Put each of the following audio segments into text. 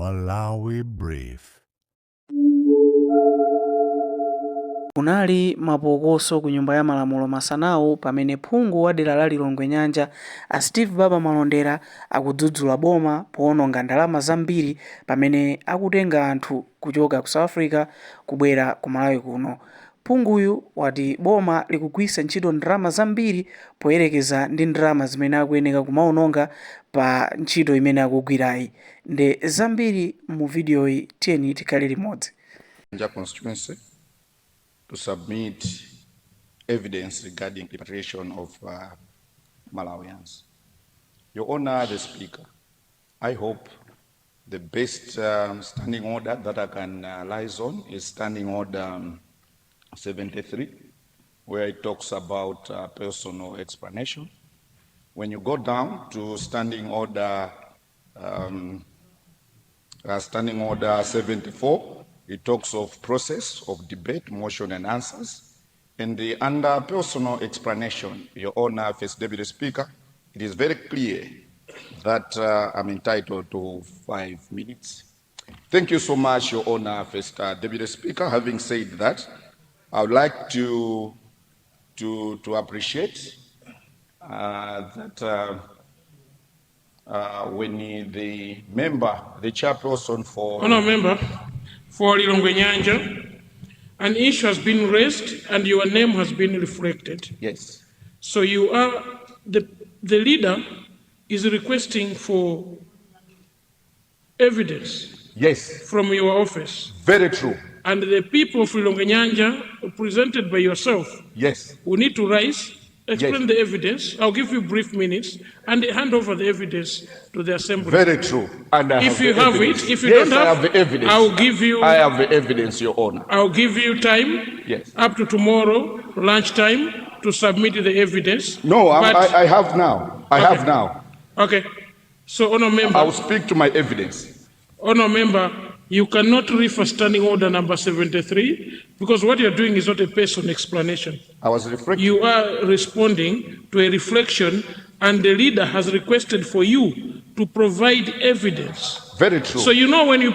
Malawi Brief. Kunali mapokoso ku nyumba ya malamulo masanawo pamene phungu wa dera la Lilongwe Nyanja a Steve Baba Malondera akudzudzula boma poononga ndalama zambiri pamene akutenga anthu kuchoka ku South Africa kubwera ku Malawi kuno. Phunguyu wati boma likugwiritsa ntchito ndalama zambiri poyerekeza ndi ndalama zimene akuyenera kumaononga pa ntchito imene akugwirayi. Nde zambiri mu videoyi tiyeni tikhale limodzi. Constituency to submit evidence regarding the repatriation of Malawians. Your Honor, the Speaker, I hope the best standing order that I can liaise on is Standing Order 73, where it talks about personal explanation. When you go down to Standing Order 74, it talks of process of debate, motion and answers. And under personal explanation, Your Honor, First Deputy Speaker, it is very clear that I'm entitled to 5 minutes. Thank you so much, Your Honor, First Deputy Speaker. Having said that, I would like to appreciate that when the chairperson for... Honourable Member, for Lilongwe Nyanja, an issue has been raised and your name has been reflected. Yes. So you are, the leader is requesting for evidence. Yes. From your office. Very true. And the people of Lilongwe Nyanja, presented by yourself, yes, will need to rise, explain yes, the evidence. I'll give you brief minutes and hand over the evidence to the assembly. Very true. And if you have it, if you yes, don't have, I have the evidence. I'll give you. I have the evidence, Your Honor. I'll give you time. Yes. Up to tomorrow lunchtime to submit the evidence. No, I have now. I have now. Okay. So, Honourable Member. I will speak to my evidence. Honourable Member, you cannot refer Standing Order number 73 because what you're doing is not a personal explanation. I was reflecting. You are responding to a reflection, and the leader has requested for you to provide evidence. Very true. So you know when you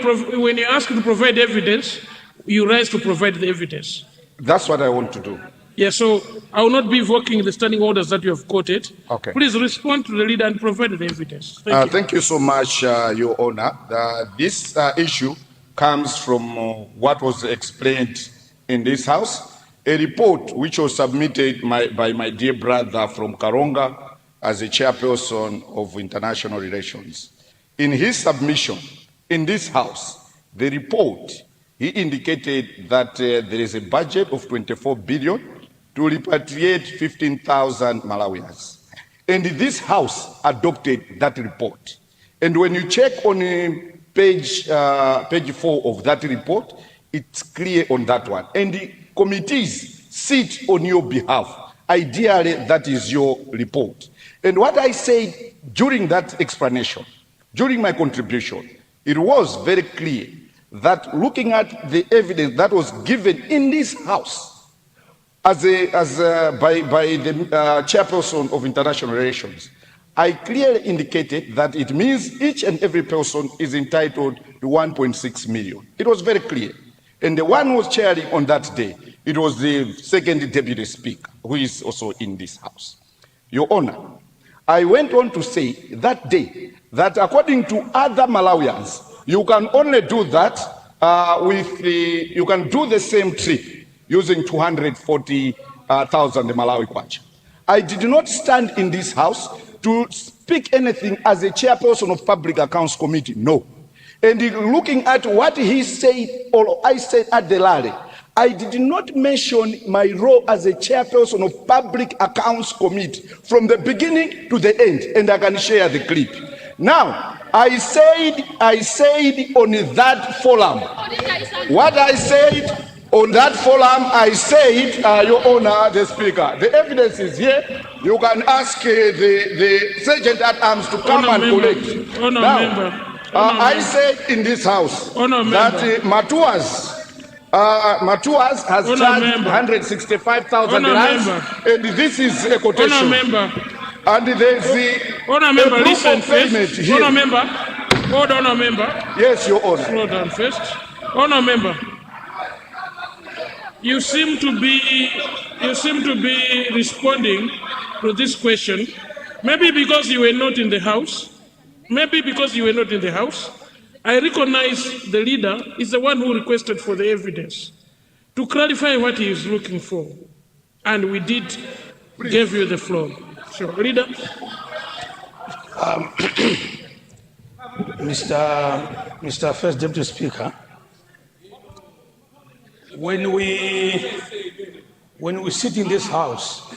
ask to provide evidence, you rise to provide the evidence. That's what I want to do. Yeah, so I will not be invoking the standing orders that you have quoted. Okay. Please respond to the leader and provide the evidence. Thank you so much, Your Honor. This issue comes from what was explained in this House, a report which was submitted by my dear brother from Karonga as a chairperson of international relations. In his submission in this House, the report, he indicated that there is a budget of 24 billion to repatriate 15,000 Malawians. And this House adopted that report. And when you check on page 4 of that report, it's clear on that one. And the committees sit on your behalf. Ideally, that is your report. And what I said during that explanation, during my contribution, it was very clear that looking at the evidence that was given in this House by the chairperson of international relations, I clearly indicated that it means each and every person is entitled to 1.6 million. It was very clear. And the one who was chairing on that day, it was the second deputy speaker, who is also in this House. Your Honor, I went on to say that day that according to other Malawians, you can only do that you can do the same trip using 240,000 Malawi kwacha. I did not stand in this House to speak anything as a chairperson of Public Accounts Committee, no. And looking at what he said or I said at the rally, I did not mention my role as a chairperson of Public Accounts Committee from the beginning to the end, and I can share the clip. Now, I said on that forum, what I said on that forum, I said, Your Honor, the Speaker, the evidence is here. You can ask the Sergeant at Arms to come and collect. Now, I said in this House that Matuas has charged 165,000 rands, and this is a quotation. And there's the Honourable Member, listen first. Honourable Member, Hold on, Honour Member. Yes, Your Honor. Slow down first. Honour Member, you seem to be responding to this question, maybe because you were not in the House. Maybe because you were not in the House. I recognize the leader is the one who requested for the evidence to clarify what he is looking for. And we did give you the floor. So, leader. Mr. First Deputy Speaker, when we sit in this house,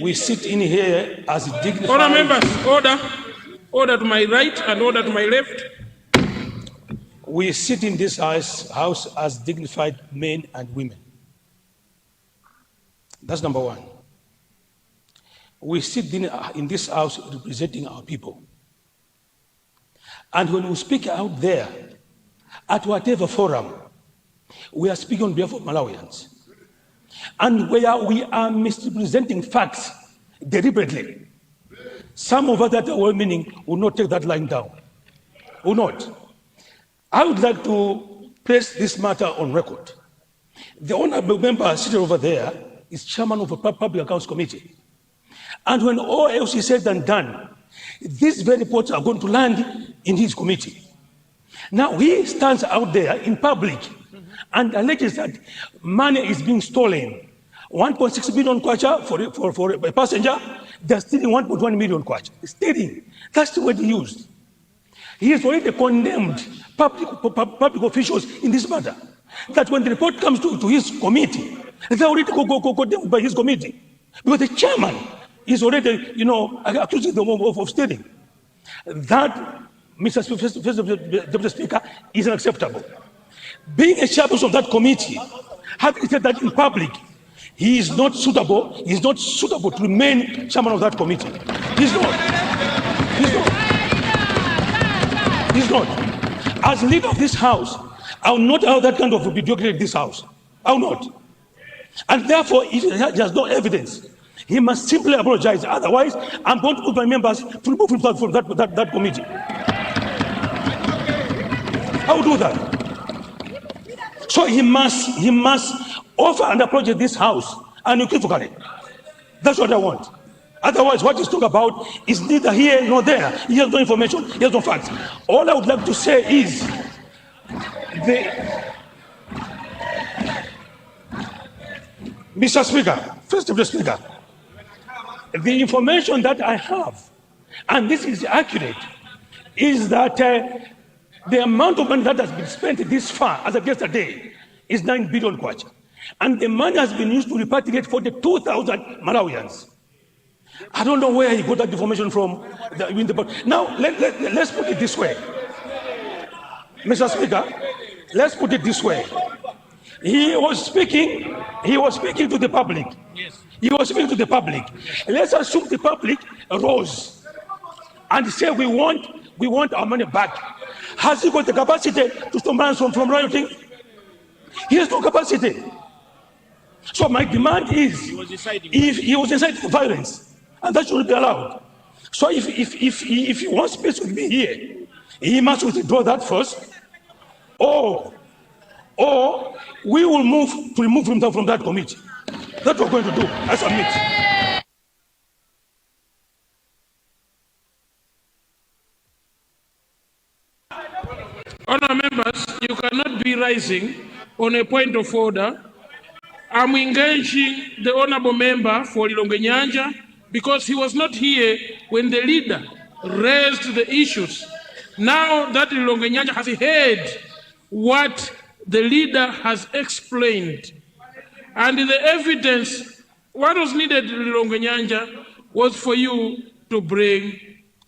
we sit in here as dignified. Order, members, order. Order to my right and order to my left. We sit in this house as dignified men and women. That's number one. We sit in this house representing our people. And when we speak out there, at whatever forum, we are speaking on behalf of Malawians. And where we are misrepresenting facts deliberately, some of us that are well-meaning will not take that line down. Will not. I would like to place this matter on record. The honorable member sitting over there is chairman of a public accounts committee. And when all else is said and done, these very reports are going to land in his committee. Now he stands out there in public and alleges that money is being stolen. 1.6 billion kwacha for a passenger, they're stealing 1.1 million kwacha. Stealing, that's the word he used. He has already condemned public officials in this matter. That when the report comes to his committee, they're already condemned by his committee. Because the chairman is already, accusing them of stealing. That, Mr. Deputy Speaker, is unacceptable. Being a chairperson of that committee, having said that in public, he is not suitable to remain chairman of that committee. He's not. As leader of this house, I will not allow that kind of mediocrity in this house. I will not. And therefore, if he has no evidence, he must simply apologize. Otherwise, I'm going to put my members to remove himself from that committee. I will do that. So he must offer an apology to this house unequivocally. That's what I want. Otherwise, what he's talking about is neither here nor there. He has no information, he has no facts. All I would like to say is Mr. Speaker, First Deputy Speaker, the information that I have, and this is accurate, is that the amount of money that has been spent this far, as of yesterday, is 9 billion kwacha. And the money has been used to repatriate 42,000 Malawians. I don't know where he got that information from. Now, let's put it this way. Mr. Speaker, let's put it this way. He was speaking to the public. Yes. He was speaking to the public. Let's assume the public rose and say we want our money back. Has he got the capacity to stop man from rioting? He has no capacity. So my demand is, if he was inciting violence, and that shouldn't be allowed. So if he wants peace with me here, he must withdraw that first, or we will move to remove himself from that committee. That's what we're going to do. I submit. Honour members, you cannot be rising on a point of order. I'm engaging the honourable member for Lilongwe Nyanja because he was not here when the leader raised the issues. Now that Lilongwe Nyanja has heard what the leader has explained, and the evidence, what was needed, Lilongwe Nyanja, was for you to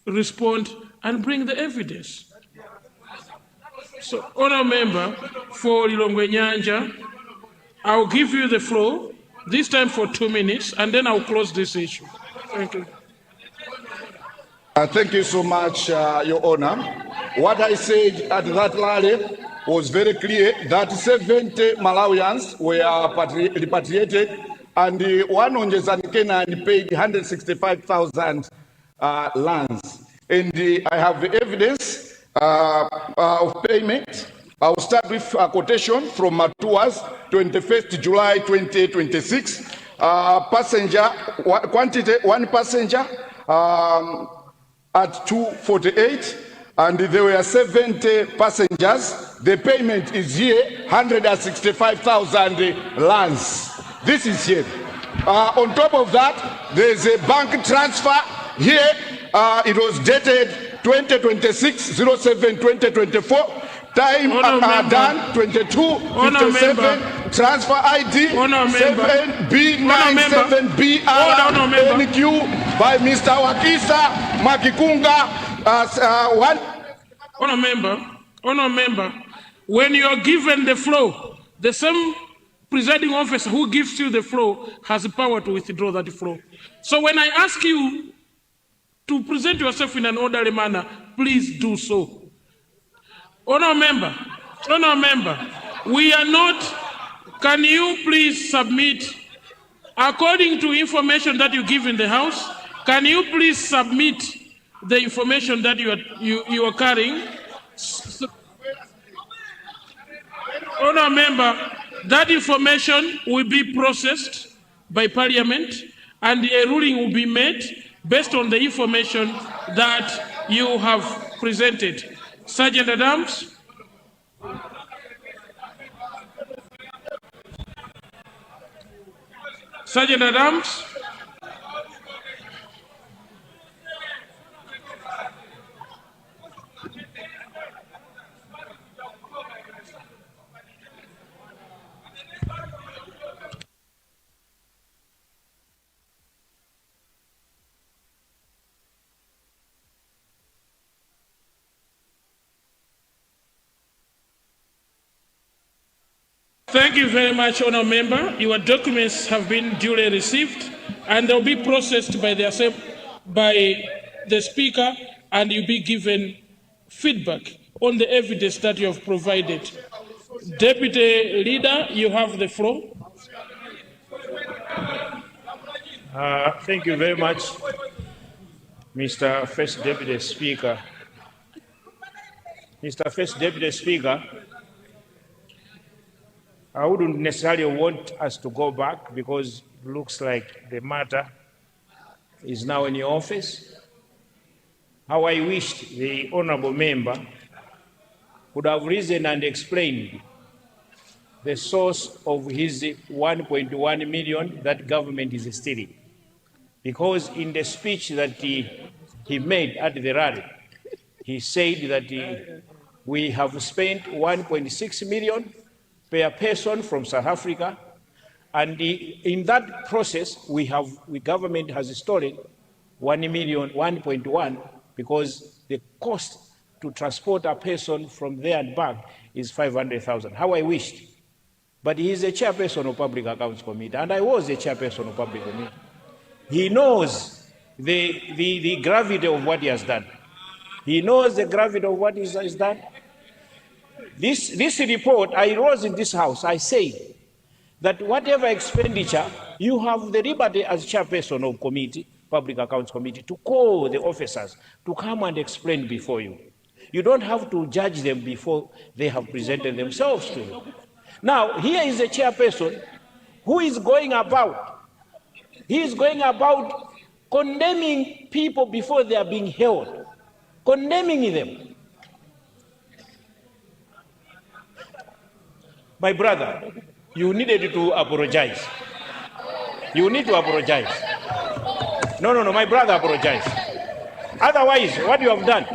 respond and bring the evidence. So, honour member for Lilongwe Nyanja, I'll give you the floor, this time for 2 minutes, and then I'll close this issue. Thank you. Thank you so much, Your Honor. What I said at that rally was very clear that 70 Malawians were repatriated, and one on Kenan paid 165,000 lands. and I have evidence of payment. I'll start with a quotation from Matuas, 21st July 2026. Passenger, quantity, one passenger at 248, and there were 70 passengers. The payment is here, 165,000 rands. This is here. On top of that, there's a bank transfer here. It was dated 2026-07-2024. Time done 22:57. Transfer ID 7B97BRNQ by Mr. Wakisa Makikunga. Honour member, when you are given the floor, the same presiding officer who gives you the floor has the power to withdraw that floor. So when I ask you to present yourself in an orderly manner, please do so. Honour member, we are not. Can you please submit, according to information that you give in the House, can you please submit the information that you are carrying? Honour member, that information will be processed by Parliament and a ruling will be made based on the information that you have presented. Sergeant Adams. Sergeant Adams. Thank you very much, Honour Member. Your documents have been duly received and they'll be processed by the Speaker, and you'll be given feedback on the evidence that you have provided. Deputy Leader, you have the floor. Thank you very much, Mr. First Deputy Speaker. Mr. First Deputy Speaker, I wouldn't necessarily want us to go back because it looks like the matter is now in your office. How I wished the honourable member could have risen and explained the source of his 1.1 million that government is stealing. Because in the speech that he made at the rally, he said that we have spent 1.6 million per person from South Africa, and in that process, government has stolen 1.1 because the cost to transport a person from there and back is 500,000. How I wished. But he is a chairperson of Public Accounts Committee, and I was a chairperson of Public Committee. He knows the gravity of what he has done. He knows the gravity of what he has done. This report, I rose in this House, I said that whatever expenditure, you have the liberty as chairperson of committee, Public Accounts Committee, to call the officers to come and explain before you. You don't have to judge them before they have presented themselves to you. Now, here is a chairperson who is going about condemning people before they are being held, condemning them. My brother, you needed to apologize. You need to apologize. No, my brother, apologize. Otherwise, what you have done,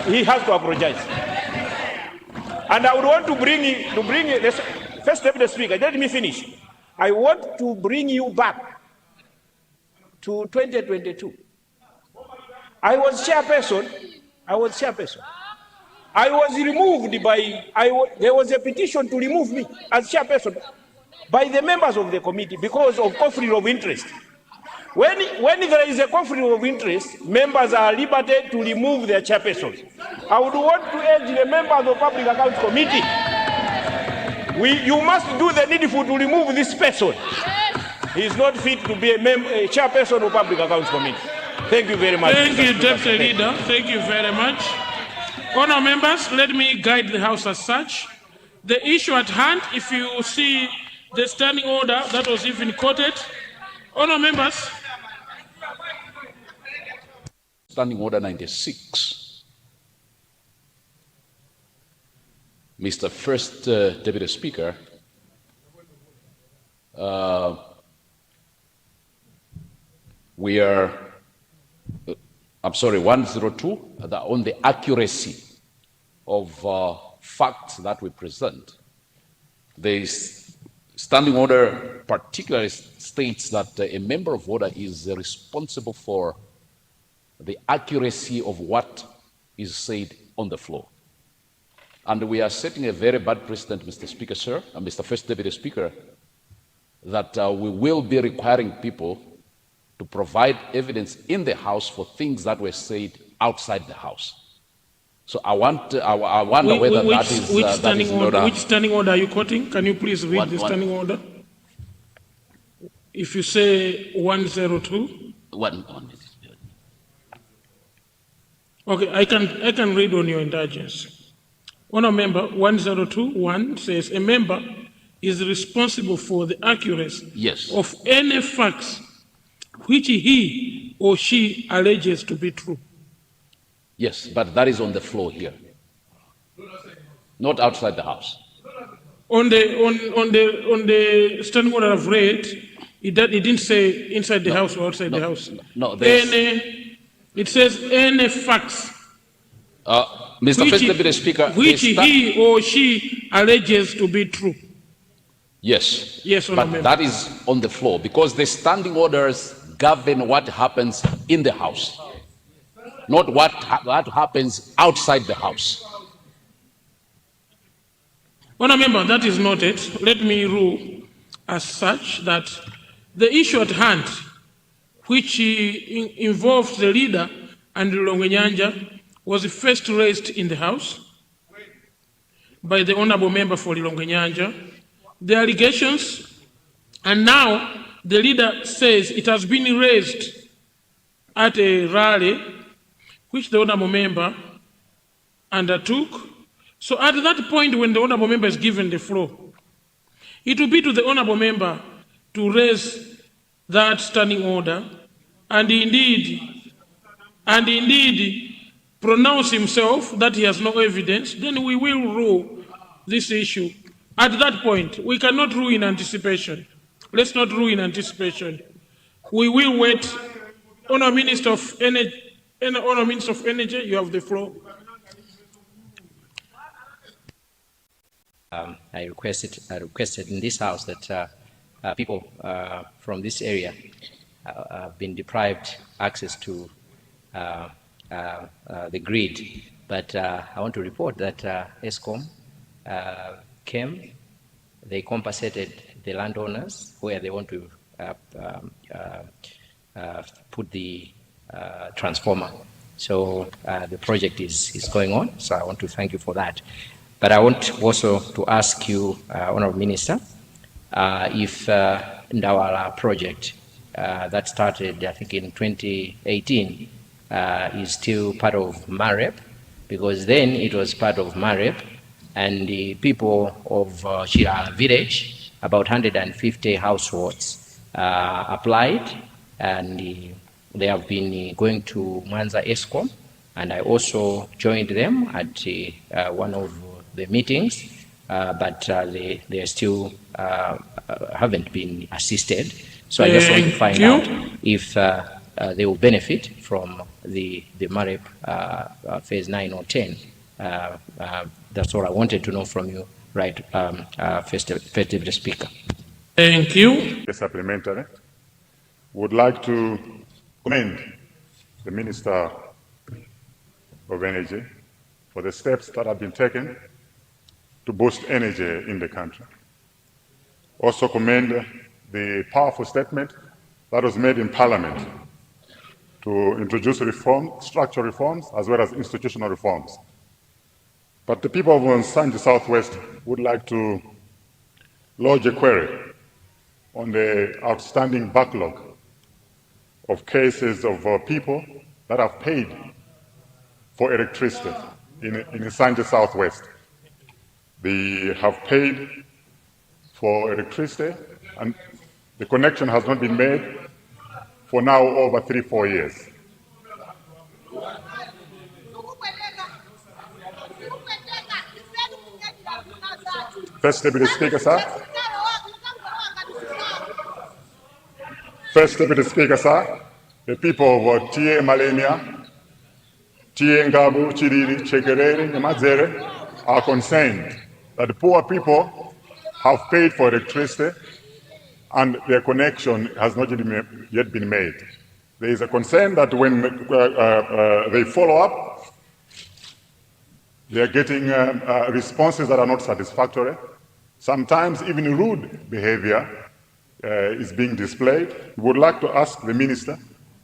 he has to apologize. And I would want to bring the First Deputy Speaker, let me finish. I want to bring you back to 2022. I was chairperson. I was removed there was a petition to remove me as chairperson by the members of the committee because of conflict of interest. When there is a conflict of interest, members are liberty to remove their chairpersons. I would want to urge the members of the Public Accounts Committee, you must do the needful to remove this person. He's not fit to be a chairperson of Public Accounts Committee. Thank you very much. Thank you, Deputy Leader. Thank you very much. Honourable members, let me guide the House as such. The issue at hand, if you see the standing order that was even quoted, honourable members. Standing Order 96. Mr. First Deputy Speaker, we are, I'm sorry, 102, on the accuracy of facts that we present. The standing order particularly states that a member of order is responsible for the accuracy of what is said on the floor. And we are setting a very bad precedent, Mr. Speaker, sir, and Mr. First Deputy Speaker, that we will be requiring people to provide evidence in the House for things that were said outside the House. So I wonder whether that is which standing order are you quoting? Can you please read the standing order? If you say 102. One minute. Okay, I can read on your indulgence. Honourable Member 102.1 says a member is responsible for the accuracy of any facts which he or she alleges to be true. Yes, but that is on the floor here, not outside the House. On the standing order I've read, it didn't say inside the House or outside the House. No, it says any facts. Mr. First Deputy Speaker, which he or she alleges to be true. Yes. Yes, but that is on the floor because the standing orders govern what happens in the House, not what happens outside the House. Honourable Member, that is noted. Let me rule as such that the issue at hand, which involves the leader and Lilongwe was first raised in the House by the Honourable Member for Lilongwe. The allegations, and now the leader says it has been raised at a rally which the Honourable Member undertook. So at that point when the Honourable Member is given the floor, it will be to the Honourable Member to raise that standing order and indeed pronounce himself that he has no evidence. Then we will rule this issue. At that point, we cannot rule in anticipation. Let's not rule in anticipation. We will wait. Honourable Minister of Energy, you have the floor. I requested in this House that people from this area have been deprived access to the grid, but I want to report that ESCOM came, they compensated the landowners where they want to put the transformer. So the project is going on, so I want to thank you for that. But I want also to ask you, Honourable Minister, if Ndawala project that started, I think, in 2018, is still part of MAREP, because then it was part of MAREP, and the people of Shirala village, about 150 households applied, and they have been going to Mwanza ESCOM, and I also joined them at one of the meetings, but they still haven't been assisted. So I just want to find out if they will benefit from the MAREP phase 9 or 10. That's all I wanted to know from you, right, First Deputy Speaker. Thank you. The supplementary would like to commend the Minister of Energy for the steps that have been taken to boost energy in the country. Also commend the powerful statement that was made in Parliament to introduce structural reforms as well as institutional reforms. But the people of Nsanji Southwest would like to lodge a query on the outstanding backlog of cases of people that have paid for electricity in Nsanje Southwest. They have paid for electricity and the connection has not been made for now over 3-4 years. First Deputy Speaker, sir. First Deputy Speaker, sir. The people of Tie Malemia, Tie Ngabu, Chiriri, Chekerere, Mazere are concerned that the poor people have paid for electricity and their connection has not yet been made. There is a concern that when they follow up, they are getting responses that are not satisfactory. Sometimes even rude behavior is being displayed. We would like to ask the Minister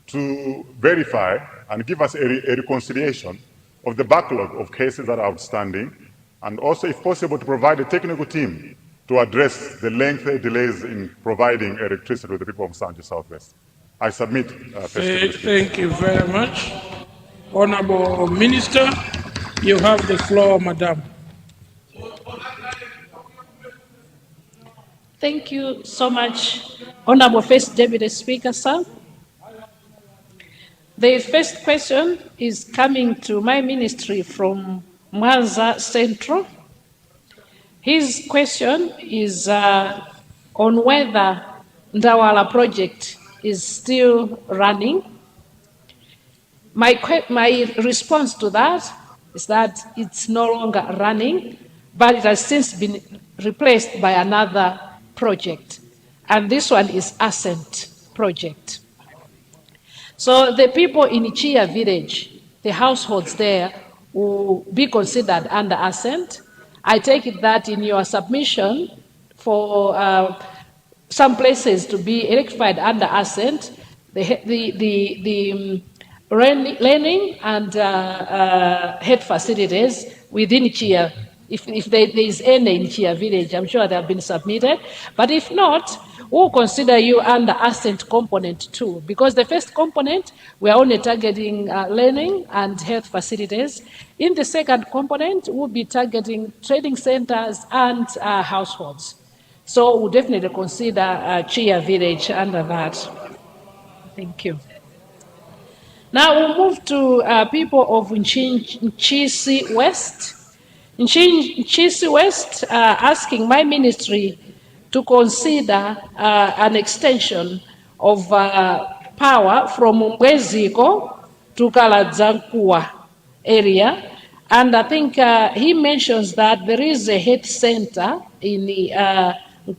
to verify and give us a reconciliation of the backlog of cases that are outstanding, and also, if possible, to provide a technical team to address the lengthy delays in providing electricity to the people of Nsanje Southwest. I submit. Thank you very much. Honorable Minister, you have the floor, Madam. Thank you so much, Honorable First Deputy Speaker, sir. The first question is coming to my ministry from Mwanza Central. His question is on whether Ndawala project is still running. My response to that is that it's no longer running, but it has since been replaced by another project. And this one is Ascent project. So the people in Chia village, the households there, will be considered under Ascent. I take it that in your submission for some places to be electrified under Ascent, the learning and health facilities within Chia, if there is any in Chia village, I'm sure they have been submitted. But if not, we'll consider you under Ascent component 2, because the first component, we are only targeting learning and health facilities. In the second component, we'll be targeting trading centers and households. So we'll definitely consider Chia village under that. Thank you. Now we'll move to people of Nchisi West. Nchisi West asking my ministry to consider an extension of power from Mbweziko to Kaladzankuwa area. And I think he mentions that there is a health center in the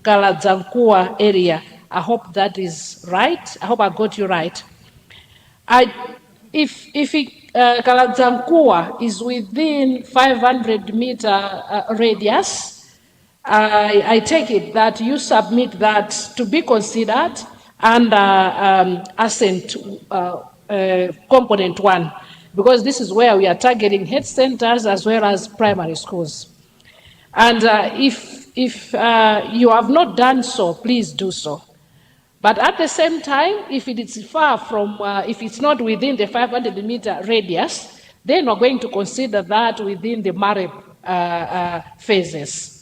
Kaladzankuwa area. I hope that is right. I hope I got you right. If Kaladzankuwa is within 500-meter radius, I take it that you submit that to be considered under Ascent component 1, because this is where we are targeting health centers as well as primary schools. And if you have not done so, please do so. But at the same time, if it is far from, if it's not within the 500-meter radius, then we're going to consider that within the MAREP phases.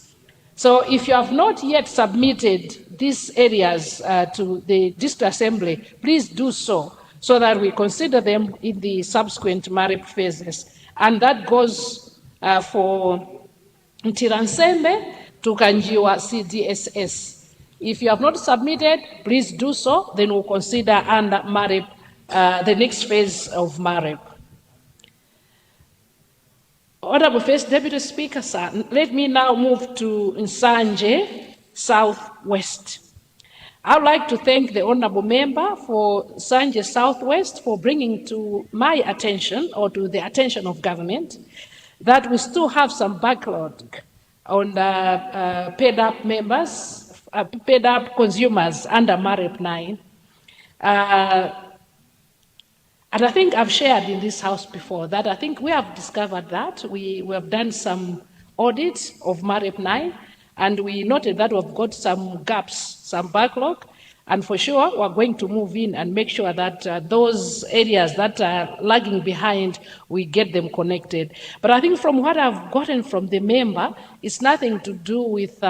So if you have not yet submitted these areas to the district assembly, please do so that we consider them in the subsequent MAREP phases. And that goes for Ntiransembe to Kanjiwa CDSS. If you have not submitted, please do so, then we'll consider under MAREP, the next phase of MAREP. Honorable First Deputy Speaker, sir, let me now move to Nsanje Southwest. I would like to thank the Honorable Member for Nsanje Southwest for bringing to my attention, or to the attention of government, that we still have some backlog on paid-up members, paid-up consumers under MAREP 9. And I think I've shared in this house before that I think we have discovered that. We have done some audits of MAREP 9, And we noted that we've got some gaps, some backlog, and for sure we're going to move in and make sure that those areas that are lagging behind, we get them connected. But I think from what I've gotten from the member, it's nothing to do with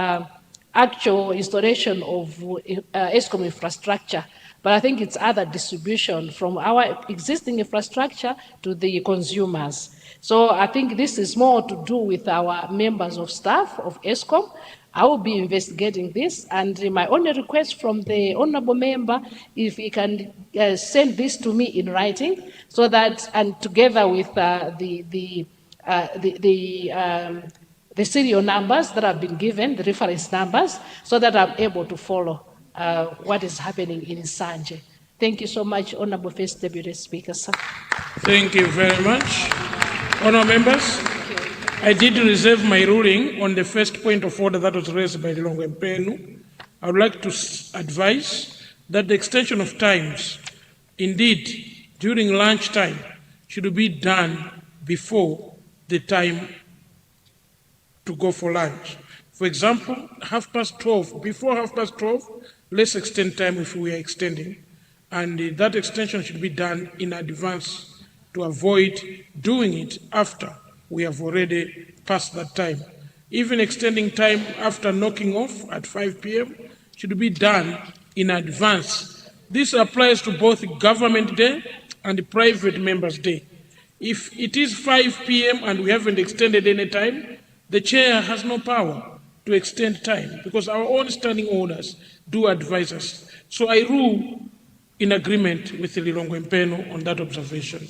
actual installation of ESCOM infrastructure, but I think it's other distribution from our existing infrastructure to the consumers. So I think this is more to do with our members of staff of ESCOM. I will be investigating this, and my only request from the honourable member, if he can send this to me in writing, so that, and together with the serial numbers that have been given, the reference numbers, so that I'm able to follow what is happening in Sanje. Thank you so much, Honourable First Deputy Speaker, sir. Thank you very much. Honourable members, I did reserve my ruling on the first point of order that was raised by Lilongwe Mpenu. I would like to advise that the extension of times, indeed, during lunch time, should be done before the time to go for lunch. For example, 12:30, before 12:30, let's extend time if we are extending, and that extension should be done in advance to avoid doing it after we have already passed that time. Even extending time after knocking off at 5 p.m. should be done in advance. This applies to both government day and private members' day. If it is 5 p.m. and we haven't extended any time, the chair has no power to extend time because our own standing orders do advise us. So I rule in agreement with Lilongwe Mpenu on that observation.